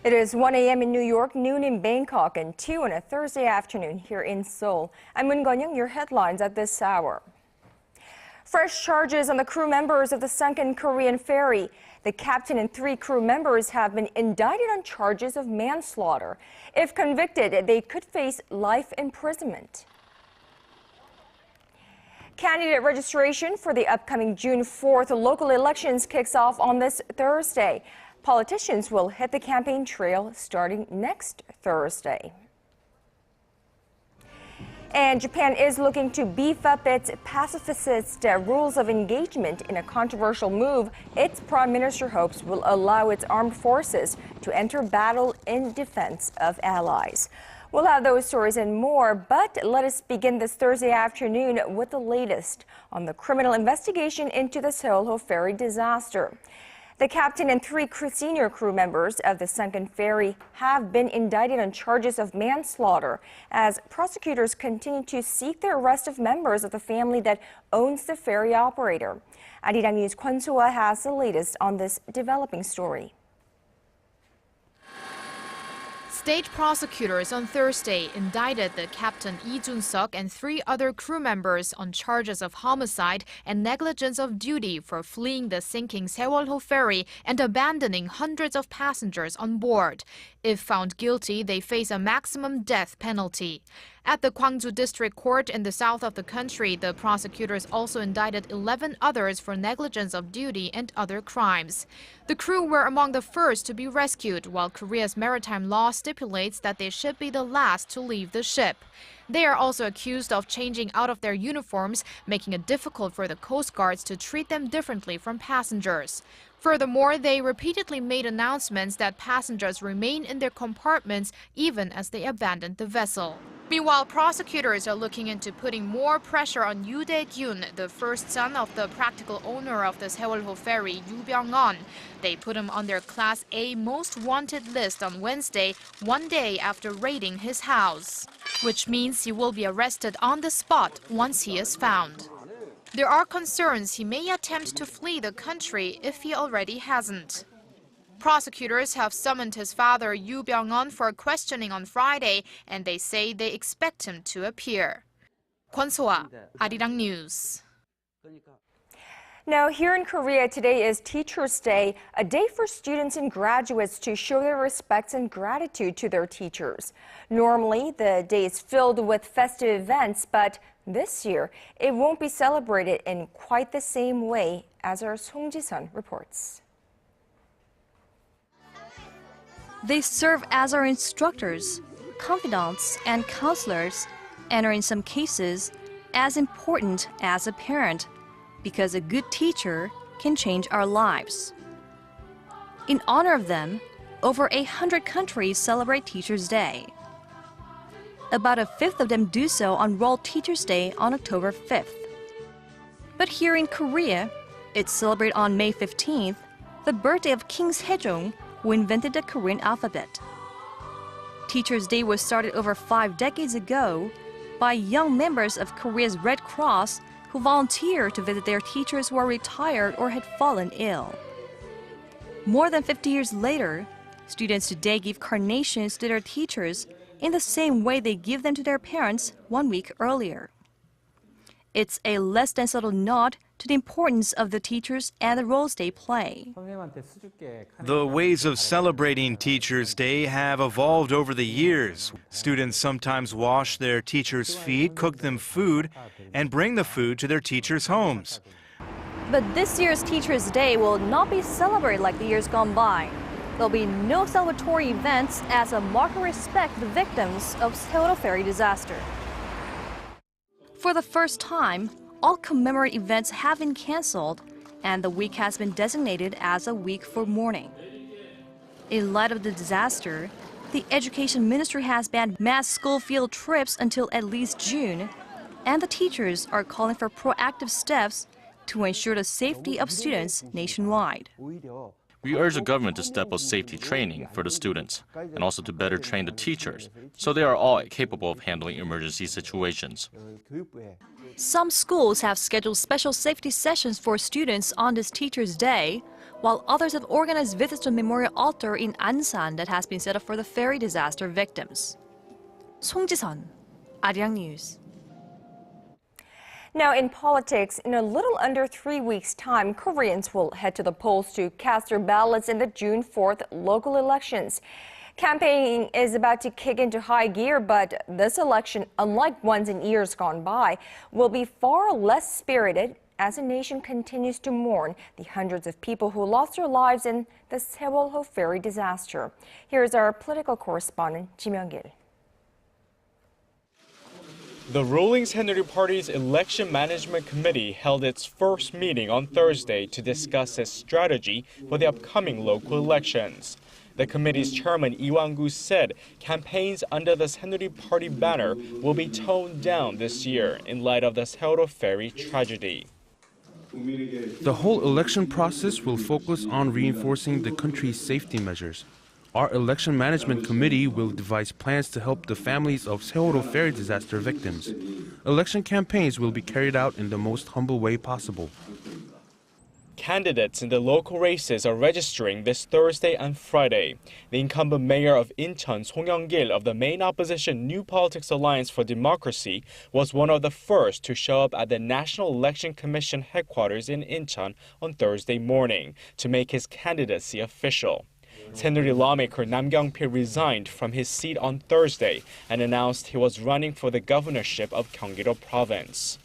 It is 1 a.m. in New York, noon in Bangkok, and 2 on a Thursday afternoon here in Seoul. I'm Moon Gun-young, your headlines at this hour. Fresh charges on the crew members of the sunken Korean ferry. The captain and 3 crew members have been indicted on charges of manslaughter. If convicted, they could face life imprisonment. Candidate registration for the upcoming June 4th local elections kicks off on this Thursday. Politicians will hit the campaign trail starting next Thursday. And Japan is looking to beef up its pacifist rules of engagement in a controversial move its prime minister hopes will allow its armed forces to enter battle in defense of allies. We'll have those stories and more, but let us begin this Thursday afternoon with the latest on the criminal investigation into the Seoul ferry disaster. The captain and 3 senior crew members of the sunken ferry have been indicted on charges of manslaughter as prosecutors continue to seek the arrest of members of the family that owns the ferry operator. ARIRANG News Soma has the latest on this developing story. State prosecutors on Thursday indicted the captain Lee Jun-seok and 3 other crew members on charges of homicide and negligence of duty for fleeing the sinking Seoul ferry and abandoning hundreds of passengers on board. If found guilty, they face a maximum death penalty. At the Gwangju District Court in the south of the country, the prosecutors also indicted 11 others for negligence of duty and other crimes. The crew were among the first to be rescued, while Korea's maritime law stipulates that they should be the last to leave the ship. They are also accused of changing out of their uniforms, making it difficult for the Coast Guards to treat them differently from passengers. Furthermore, they repeatedly made announcements that passengers remain in their compartments even as they abandon the vessel. Meanwhile, prosecutors are looking into putting more pressure on Yoo Dae-gyun, the first son of the practical owner of the Seoul ferry, Yoo Byung-on. They put him on their Class A most wanted list on Wednesday, 1 day after raiding his house, which means he will be arrested on the spot once he is found. There are concerns he may attempt to flee the country if he already hasn't. Prosecutors have summoned his father, Yoo Byung-on, for questioning on Friday, and they say they expect him to appear. Soma, ARIRANG News. Now, here in Korea, today is Teachers' Day, a day for students and graduates to show their respects and gratitude to their teachers. Normally, the day is filled with festive events, but this year, it won't be celebrated in quite the same way, as our Song Ji-sun reports. They serve as our instructors, confidants, and counselors, and are in some cases as important as a parent, because a good teacher can change our lives. In honor of them, over 100 countries celebrate Teachers' Day. About 1/5 of them do so on World Teachers' Day on October 5th. But here in Korea, it's celebrated on May 15th, the birthday of King Sejong, who invented the Korean alphabet. Teachers' Day was started over 5 decades ago by young members of Korea's Red Cross who volunteered to visit their teachers who are retired or had fallen ill. More than 50 years later, students today give carnations to their teachers in the same way they give them to their parents 1 week earlier. It's a less than subtle nod to the importance of the teachers and the roles they play. The ways of celebrating Teachers' Day have evolved over the years. Students sometimes wash their teachers' feet, cook them food, and bring the food to their teachers' homes. But this year's Teachers' Day will not be celebrated like the years gone by. There'll be no celebratory events as a mark of respect to the victims of Seoul ferry disaster. For the first time, all commemorative events have been cancelled, and the week has been designated as a week for mourning. In light of the disaster, the Education Ministry has banned mass school field trips until at least June, and the teachers are calling for proactive steps to ensure the safety of students nationwide. We urge the government to step up safety training for the students and also to better train the teachers so they are all capable of handling emergency situations. Some schools have scheduled special safety sessions for students on this Teachers' Day, while others have organized visits to a memorial altar in Ansan that has been set up for the ferry disaster victims. 송지선, ARIRANG News. Now, in politics, in a little under 3 weeks' time, Koreans will head to the polls to cast their ballots in the June 4th local elections. Campaigning is about to kick into high gear, but this election, unlike ones in years gone by, will be far less spirited as the nation continues to mourn the hundreds of people who lost their lives in the Sewol-ho ferry disaster. Here's our political correspondent, Kim Young-gil. The ruling Saenuri Party's Election Management Committee held its first meeting on Thursday to discuss its strategy for the upcoming local elections. The committee's chairman Lee Wang-gu said campaigns under the Saenuri Party banner will be toned down this year in light of the Sewol-ho ferry tragedy. The whole election process will focus on reinforcing the country's safety measures. Our Election Management Committee will devise plans to help the families of Sewol-ho ferry disaster victims. Election campaigns will be carried out in the most humble way possible. Candidates in the local races are registering this Thursday and Friday. The incumbent mayor of Incheon, Song Young-gil of the main opposition New Politics Alliance for Democracy, was one of the first to show up at the National Election Commission headquarters in Incheon on Thursday morning to make his candidacy official. Saenuri lawmaker Nam Kyung-pil resigned from his seat on Thursday and announced he was running for the governorship of Gyeonggi-do Province.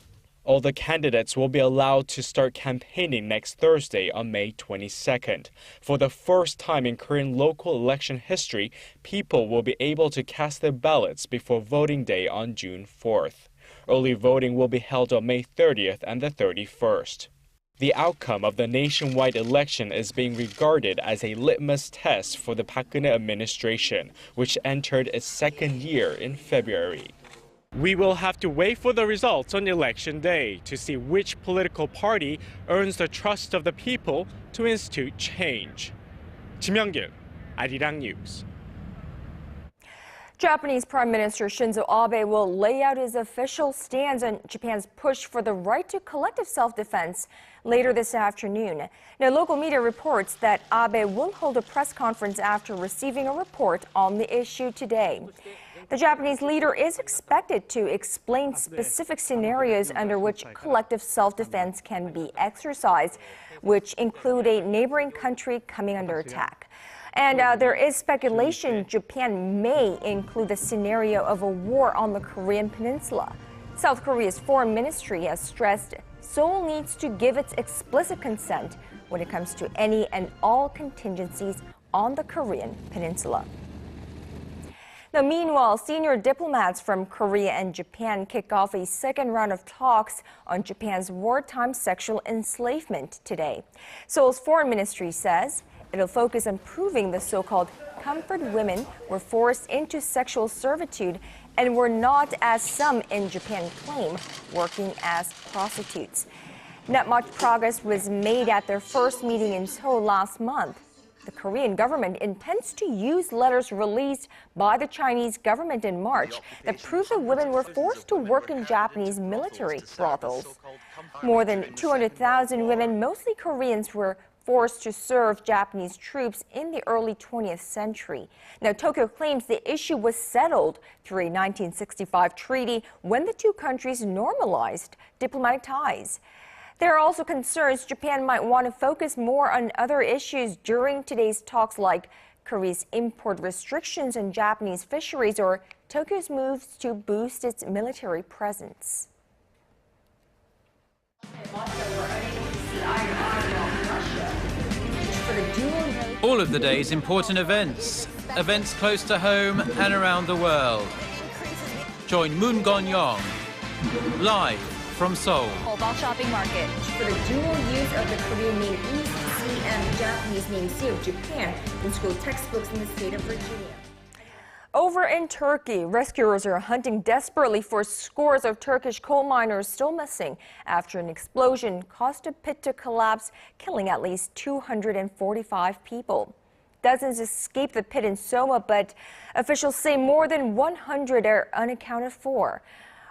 All the candidates will be allowed to start campaigning next Thursday on May 22nd. For the first time in Korean local election history, people will be able to cast their ballots before voting day on June 4th. Early voting will be held on May 30th and the 31st. The outcome of the nationwide election is being regarded as a litmus test for the Park Geun-hye administration, which entered its second year in February. We will have to wait for the results on election day to see which political party earns the trust of the people to institute change. Kim Young-gil, ARIRANG News. Japanese Prime Minister Shinzo Abe will lay out his official stance on Japan's push for the right to collective self-defense later this afternoon. Now, local media reports that Abe will hold a press conference after receiving a report on the issue today. The Japanese leader is expected to explain specific scenarios under which collective self-defense can be exercised, which include a neighboring country coming under attack. And there is speculation Japan may include the scenario of a war on the Korean peninsula. South Korea's foreign ministry has stressed Seoul needs to give its explicit consent when it comes to any and all contingencies on the Korean peninsula. Now, meanwhile, senior diplomats from Korea and Japan kick off a second round of talks on Japan's wartime sexual enslavement today. Seoul's foreign ministry says it'll focus on proving the so-called comfort women were forced into sexual servitude and were not, as some in Japan claim, working as prostitutes. Not much progress was made at their first meeting in Seoul last month. The Korean government intends to use letters released by the Chinese government in March that prove the women were forced to work in Japanese military brothels. More than 200,000 women, mostly Koreans, were forced to serve Japanese troops in the early 20th century. Now, Tokyo claims the issue was settled through a 1965 treaty when the two countries normalized diplomatic ties. There are also concerns Japan might want to focus more on other issues during today's talks, like Korea's import restrictions on Japanese fisheries or Tokyo's moves to boost its military presence. All of the day's important events close to home and around the world. Join Moon Gon-young live from Seoul. Mobile shopping market for the dual use of the Korean name East Sea and Japanese name Sea of Japan in school textbooks in the state of Virginia. Over in Turkey, rescuers are hunting desperately for scores of Turkish coal miners still missing after an explosion caused a pit to collapse, killing at least 245 people. Dozens escaped the pit in Soma, but officials say more than 100 are unaccounted for.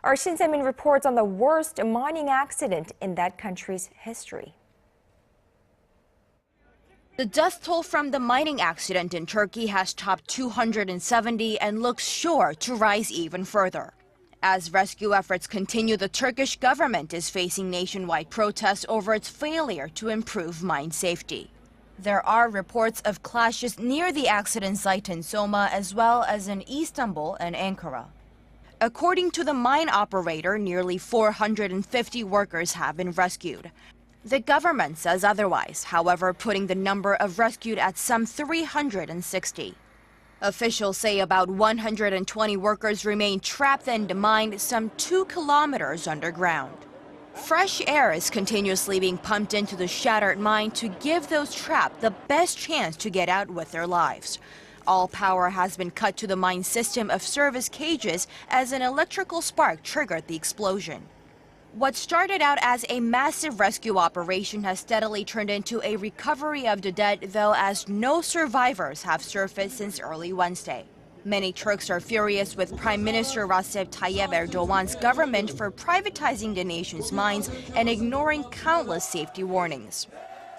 Our Shin Se-min reports on the worst mining accident in that country's history. The death toll from the mining accident in Turkey has topped 270 and looks sure to rise even further. As rescue efforts continue, the Turkish government is facing nationwide protests over its failure to improve mine safety. There are reports of clashes near the accident site in Soma as well as in Istanbul and Ankara. According to the mine operator, nearly 450 workers have been rescued. The government says otherwise, however, putting the number of rescued at some 360. Officials say about 120 workers remain trapped in the mine some 2 kilometers underground. Fresh air is continuously being pumped into the shattered mine to give those trapped the best chance to get out with their lives. All power has been cut to the mine system of service cages as an electrical spark triggered the explosion. What started out as a massive rescue operation has steadily turned into a recovery of the dead, though, as no survivors have surfaced since early Wednesday. Many Turks are furious with Prime Minister Recep Tayyip Erdogan's government for privatizing the nation's mines and ignoring countless safety warnings.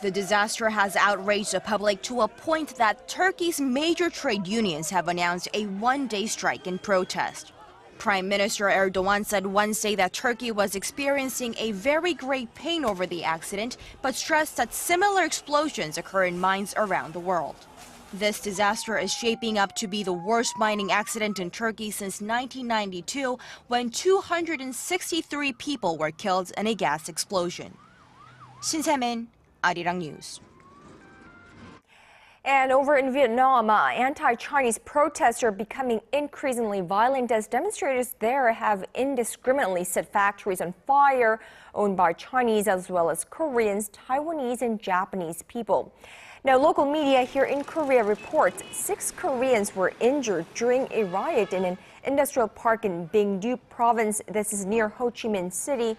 The disaster has outraged the public to a point that Turkey's major trade unions have announced a one-day strike in protest. Prime Minister Erdogan said Wednesday that Turkey was experiencing a very great pain over the accident, but stressed that similar explosions occur in mines around the world. This disaster is shaping up to be the worst mining accident in Turkey since 1992, when 263 people were killed in a gas explosion. Shin Se-min, ARIRANG News. And over in Vietnam, anti-Chinese protests are becoming increasingly violent as demonstrators there have indiscriminately set factories on fire owned by Chinese as well as Koreans, Taiwanese, and Japanese people. Now, local media here in Korea reports 6 Koreans were injured during a riot in an industrial park in Bingdu province. This is near Ho Chi Minh City,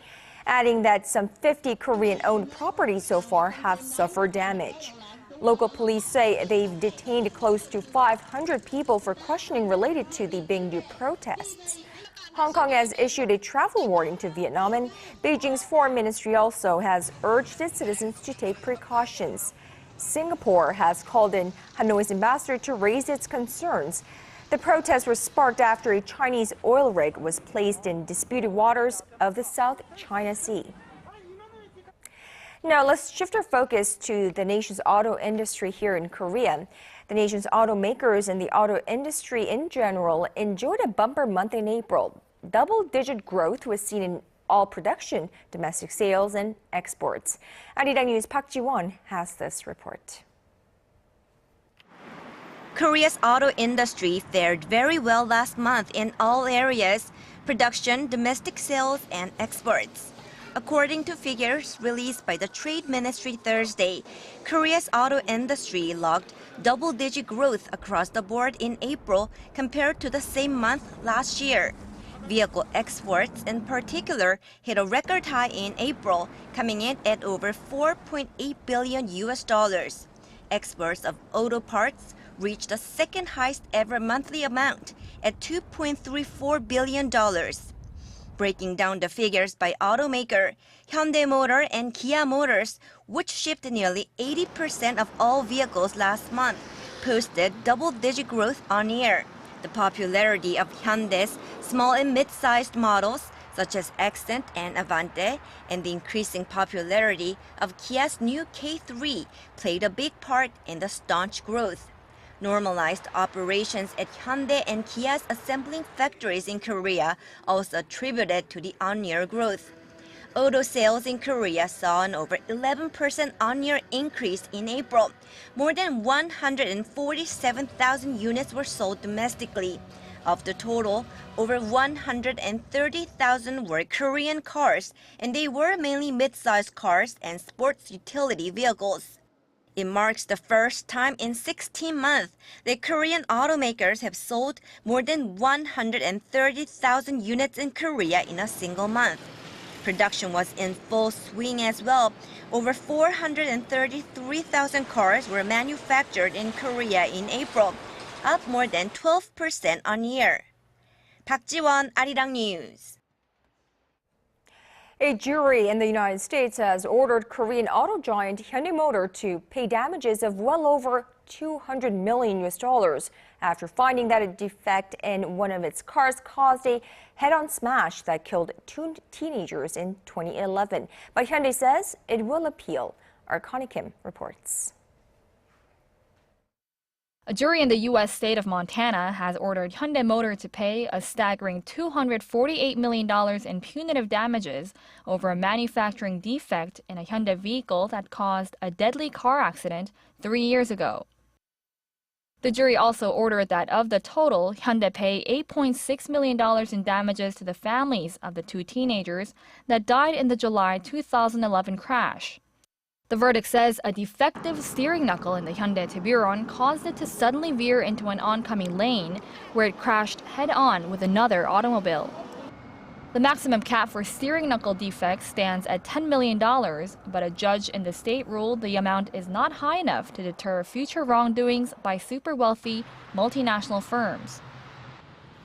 adding that some 50 Korean-owned properties so far have suffered damage. Local police say they've detained close to 500 people for questioning related to the Bingdu protests. Hong Kong has issued a travel warning to Vietnam, and Beijing's foreign ministry also has urged its citizens to take precautions. Singapore has called in Hanoi's ambassador to raise its concerns. The protests were sparked after a Chinese oil rig was placed in disputed waters of the South China Sea. Now let's shift our focus to the nation's auto industry here in Korea. The nation's automakers and the auto industry in general enjoyed a bumper month in April. Double-digit growth was seen in all production, domestic sales, and exports. ARIRANG News' Park Ji-won has this report. Korea's auto industry fared very well last month in all areas: production, domestic sales, and exports. According to figures released by the Trade Ministry Thursday, Korea's auto industry logged double-digit growth across the board in April compared to the same month last year. Vehicle exports in particular hit a record high in April, coming in at over $4.8 billion. Exports of auto parts reached the second highest ever monthly amount at $2.34 billion. Breaking down the figures by automaker, Hyundai Motor and Kia Motors, which shipped nearly 80% of all vehicles last month, posted double-digit growth on year. The popularity of Hyundai's small and mid-sized models, such as Accent and Avante, and the increasing popularity of Kia's new K3 played a big part in the staunch growth. Normalized operations at Hyundai and Kia's assembling factories in Korea also attributed to the on-year growth. Auto sales in Korea saw an over 11% on-year increase in April. More than 147,000 units were sold domestically. Of the total, over 130,000 were Korean cars, and they were mainly mid-sized cars and sports utility vehicles. It marks the first time in 16 months that Korean automakers have sold more than 130,000 units in Korea in a single month. Production was in full swing as well. Over 433,000 cars were manufactured in Korea in April, up more than 12% on year. Park Ji-won, ARIRANG News. A jury in the United States has ordered Korean auto giant Hyundai Motor to pay damages of well over $200 million after finding that a defect in one of its cars caused a head-on smash that killed two teenagers in 2011. But Hyundai says it will appeal. Our Connie Kim reports. A jury in the U.S. state of Montana has ordered Hyundai Motor to pay a staggering $248 million in punitive damages over a manufacturing defect in a Hyundai vehicle that caused a deadly car accident 3 years ago. The jury also ordered that of the total, Hyundai pay $8.6 million in damages to the families of the two teenagers that died in the July 2011 crash. The verdict says a defective steering knuckle in the Hyundai Tiburon caused it to suddenly veer into an oncoming lane, where it crashed head-on with another automobile. The maximum cap for steering knuckle defects stands at $10 million, but a judge in the state ruled the amount is not high enough to deter future wrongdoings by super-wealthy multinational firms.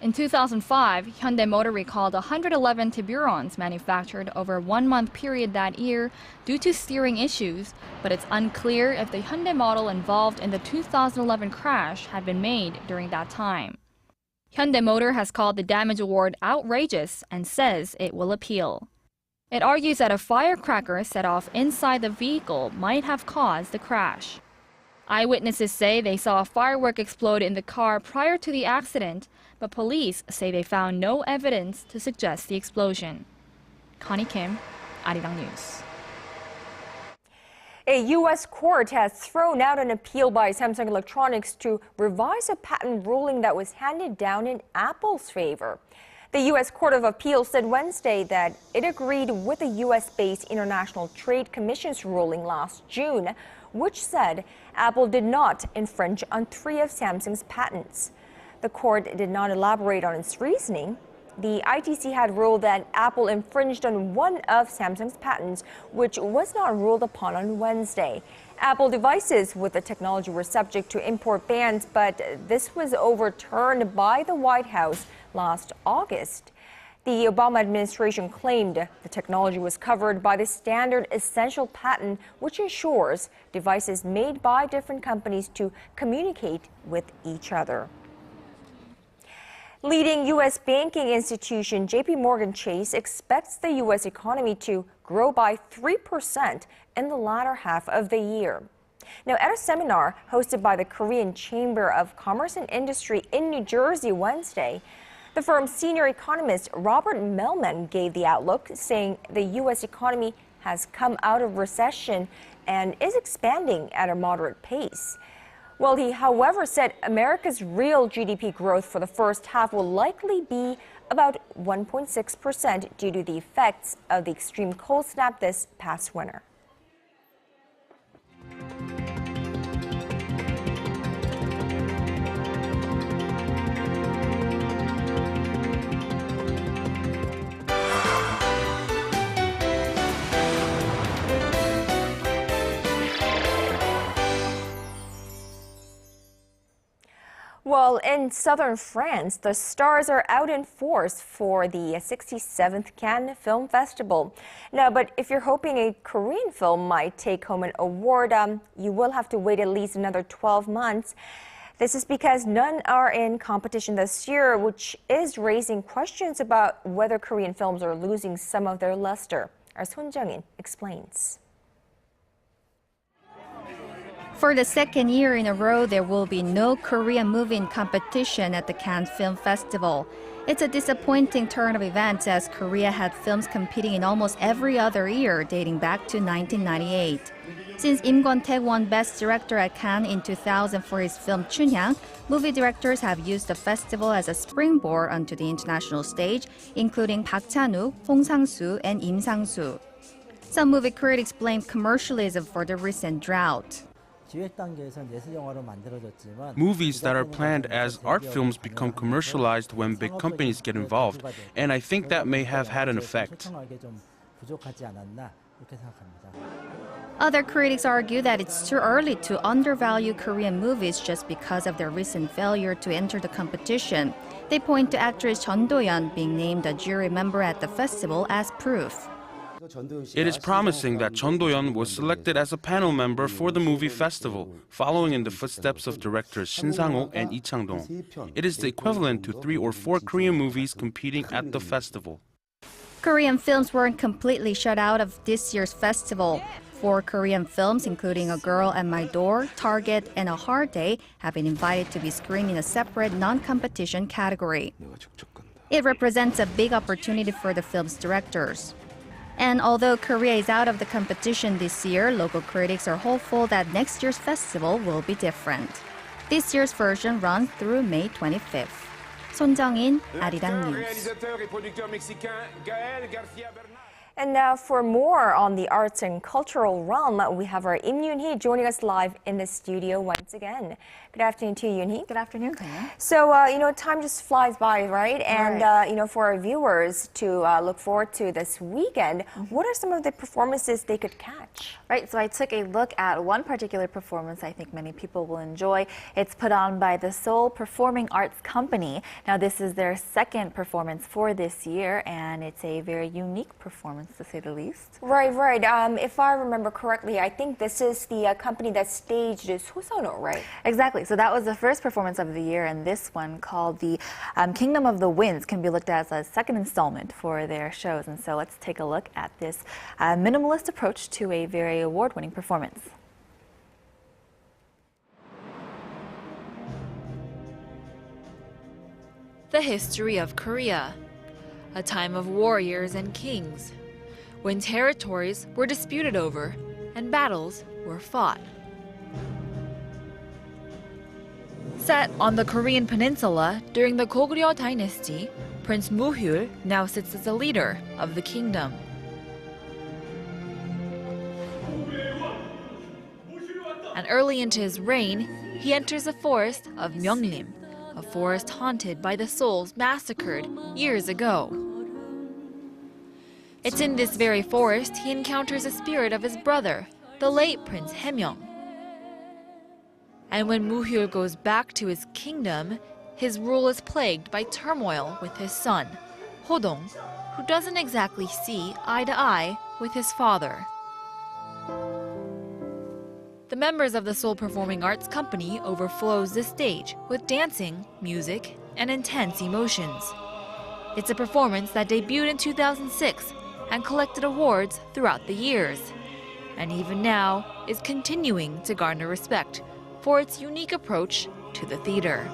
In 2005, Hyundai Motor recalled 111 Tiburons manufactured over a one-month period that year due to steering issues, but it's unclear if the Hyundai model involved in the 2011 crash had been made during that time. Hyundai Motor has called the damage award outrageous and says it will appeal. It argues that a firecracker set off inside the vehicle might have caused the crash. Eyewitnesses say they saw a firework explode in the car prior to the accident, but police say they found no evidence to suggest the explosion. Connie Kim, ARIRANG News. A U.S. court has thrown out an appeal by Samsung Electronics to revise a patent ruling that was handed down in Apple's favor. The U.S. Court of Appeals said Wednesday that it agreed with the U.S.-based International Trade Commission's ruling last June, which said Apple did not infringe on 3 of Samsung's patents. The court did not elaborate on its reasoning. The ITC had ruled that Apple infringed on 1 of Samsung's patents, which was not ruled upon on Wednesday. Apple devices with the technology were subject to import bans, but this was overturned by the White House last August. The Obama administration claimed the technology was covered by the standard essential patent, which ensures devices made by different companies to communicate with each other. Leading U.S. banking institution JP Morgan Chase expects the U.S. economy to grow by 3% in the latter half of the year. Now, at a seminar hosted by the Korean Chamber of Commerce and Industry in New Jersey Wednesday, the firm's senior economist Robert Mellman gave the outlook, saying the U.S. economy has come out of recession and is expanding at a moderate pace. Well, he, however, said America's real GDP growth for the first half will likely be about 1.6% due to the effects of the extreme cold snap this past winter. Well, in southern France, the stars are out in force for the 67th Cannes Film Festival. Now, but if you're hoping a Korean film might take home an award, you will have to wait at least another 12 months. This is because none are in competition this year, which is raising questions about whether Korean films are losing some of their luster. Our Son Jung-in explains. For the second year in a row, there will be no Korean movie in competition at the Cannes Film Festival. It's a disappointing turn of events as Korea had films competing in almost every other year dating back to 1998. Since Im Kwon-taek won Best Director at Cannes in 2000 for his film Chunhyang, movie directors have used the festival as a springboard onto the international stage, including Park Chan-wook, Hong Sang-soo, and Im Sang-soo. Some movie critics blame commercialism for the recent drought. Movies that are planned as art films become commercialized when big companies get involved, and I think that may have had an effect. Other critics argue that it's too early to undervalue Korean movies just because of their recent failure to enter the competition. They point to actress Chun Do-yeon being named a jury member at the festival as proof. It is promising that Chun Do-yeon was selected as a panel member for the movie festival, following in the footsteps of directors Shin Sang-ho and Lee Chang-dong. It is the equivalent to 3 or 4 Korean movies competing at the festival. Korean films weren't completely shut out of this year's festival. 4 Korean films, including A Girl at My Door, Target, and A Hard Day, have been invited to be screened in a separate non-competition category. It represents a big opportunity for the film's directors. And although Korea is out of the competition this year, local critics are hopeful that next year's festival will be different. This year's version runs through May 25th. 손정인, ARIRANG News. And now for more on the arts and cultural realm, we have our Im Yoon-hee joining us live in the studio once again. Good afternoon to you, Yoon-hee. Good afternoon, Kaya. So, time just flies by, right? And, for our viewers to look forward to this weekend, what are some of the performances they could catch? Right, so I took a look at one particular performance I think many people will enjoy. It's put on by the Seoul Performing Arts Company. Now, this is their second performance for this year, and it's a very unique performance, to say the least. Right. If I remember correctly, I think this is the company that staged Sosono, right? Exactly. So that was the first performance of the year, and this one, called the Kingdom of the Winds, can be looked at as a second installment for their shows. And so let's take a look at this minimalist approach to a very award-winning performance. The history of Korea, a time of warriors and kings, when territories were disputed over and battles were fought. Set on the Korean peninsula during the Goguryeo dynasty, Prince Muhyul now sits as the leader of the kingdom. And early into his reign, he enters the forest of Myeonglim, a forest haunted by the souls massacred years ago. It's in this very forest he encounters the spirit of his brother, the late Prince Haemyeong. And when Muhyul goes back to his kingdom, his rule is plagued by turmoil with his son, Hodong, who doesn't exactly see eye to eye with his father. The members of the Seoul Performing Arts Company overflows the stage with dancing, music, and intense emotions. It's a performance that debuted in 2006 and collected awards throughout the years, and even now is continuing to garner respect for its unique approach to the theater.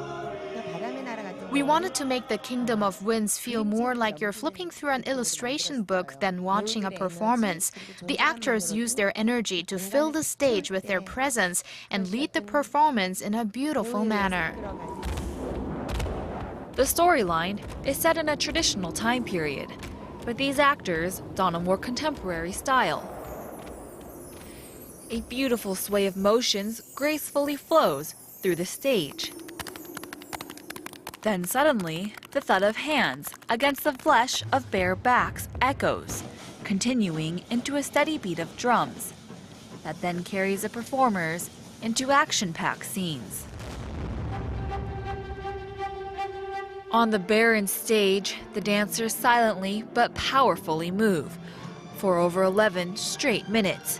We wanted to make the Kingdom of Winds feel more like you're flipping through an illustration book than watching a performance. The actors use their energy to fill the stage with their presence and lead the performance in a beautiful manner. The storyline is set in a traditional time period, but these actors don a more contemporary style. A beautiful sway of motions gracefully flows through the stage. Then suddenly, the thud of hands against the flesh of bare backs echoes, continuing into a steady beat of drums that then carries the performers into action-packed scenes. On the barren stage, the dancers silently but powerfully move for over 11 straight minutes,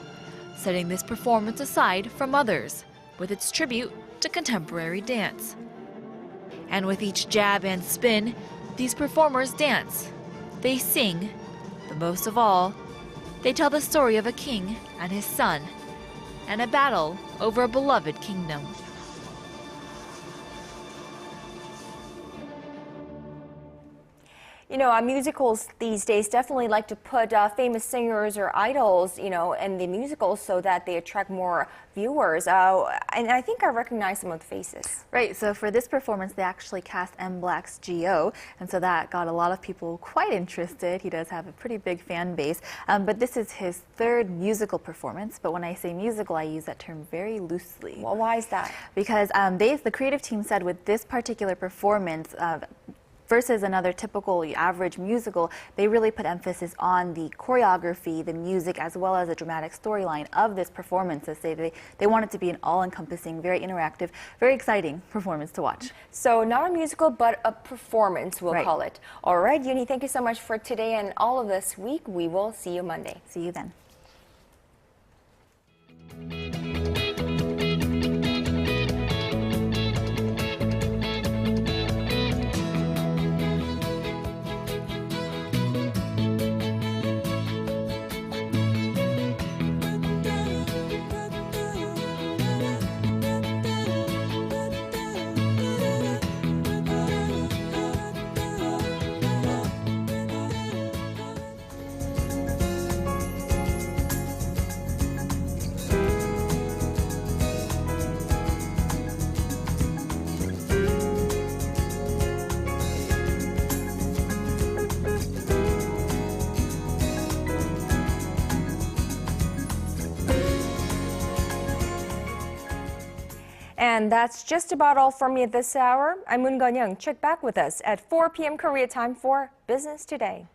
setting this performance aside from others with its tribute to contemporary dance. And with each jab and spin, these performers dance. They sing, but most of all, they tell the story of a king and his son, and a battle over a beloved kingdom. Musicals these days definitely like to put famous singers or idols, in the musicals so that they attract more viewers. And I think I recognize some of the faces. Right, so for this performance, they actually cast M. Black's Gio, and so that got a lot of people quite interested. He does have a pretty big fan base, but this is his third musical performance. But when I say musical, I use that term very loosely. Well, why is that? Because the creative team said with this particular performance, versus another typical average musical, they really put emphasis on the choreography, the music, as well as the dramatic storyline of this performance. They want it to be an all-encompassing, very interactive, very exciting performance to watch. So not a musical, but a performance, we'll call it. All right, Uni, thank you so much for today and all of this week. We will see you Monday. See you then. And that's just about all from me at this hour. I'm Moon Gun-young. Check back with us at 4 p.m. Korea time for Business Today.